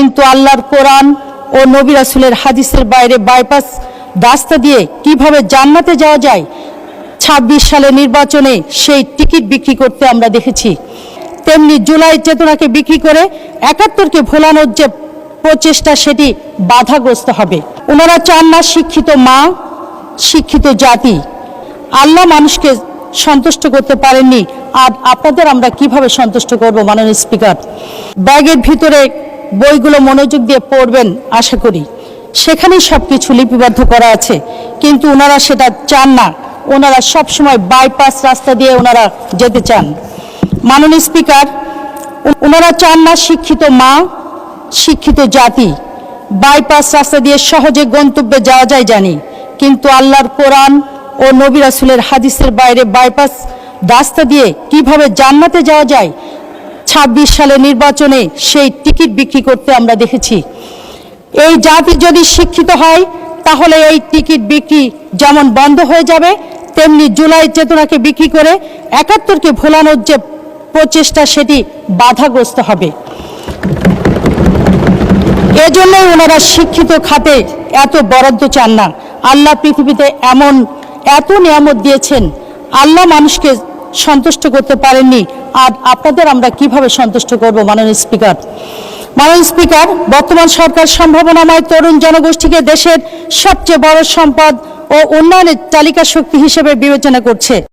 কিন্তু আল্লাহর কোরআন ও নবী রাসূলের হাদিসের বাইরে বাইপাস রাস্তা দিয়ে কিভাবে জান্নাতে যাওয়া যায় ২৬ সালে নির্বাচনে সেই টিকিট বিক্রি করতে আমরা দেখেছি। তেমনি জুলাই চেতনাকে বিক্রি করে ৭১কে ভোলানোর যে প্রচেষ্টা সেটি বাধাগ্রস্ত হবে। ওনারা চান না শিক্ষিত মা, শিক্ষিত জাতি। আল্লাহ মানুষকে সন্তুষ্ট করতে পারেননি, আর আপনাদের আমরা কিভাবে সন্তুষ্ট করব? মাননীয় স্পিকার, ব্যাগের ভিতরে বইগুলো মনোযোগ দিয়ে পড়বেন আশা করি, সেখানেই সব কিছু লিপিবদ্ধ করা আছে, কিন্তু ওনারা সেটা চান না। ওনারা সবসময় বাইপাস রাস্তা দিয়ে ওনারা যেতে চান। মাননীয় স্পিকার, ওনারা চান না শিক্ষিত মা, শিক্ষিত জাতি। বাইপাস রাস্তা দিয়ে সহজে গন্তব্যে যাওয়া যায় জানি, কিন্তু আল্লাহর কোরআন ও নবী রাসূলের হাদিসের বাইরে বাইপাস রাস্তা দিয়ে কিভাবে জান্নাতে যাওয়া যায় ২৬ সালে নির্বাচনে সেই টিকিট বিক্রি করতে আমরা দেখেছি। এই জাতি যদি শিক্ষিত হয় তাহলে এই টিকিট বিক্রি যেমন বন্ধ হয়ে যাবে, তেমনি জুলাই চেতনাকে বিক্রি করে ৭১কে ভোলানোর যে প্রচেষ্টা সেটি বাধাগ্রস্ত হবে। এজন্যই ওনারা শিক্ষিত খাতে এত বরাদ্দ চান না। আল্লাহ পৃথিবীতে এমন এত নিয়ামত দিয়েছেন, আল্লাহ মানুষকে সন্তুষ্ট করতে পারেননি, আর আপনাদের আমরা কিভাবে সন্তুষ্ট করব? মাননীয় স্পিকার, বর্তমান সরকার সম্ভাবনাময় তরুণ জনগোষ্ঠীকে দেশের সবচেয়ে বড় সম্পদ ও উন্নয়নের চালিকা শক্তি হিসেবে বিবেচনা করছে।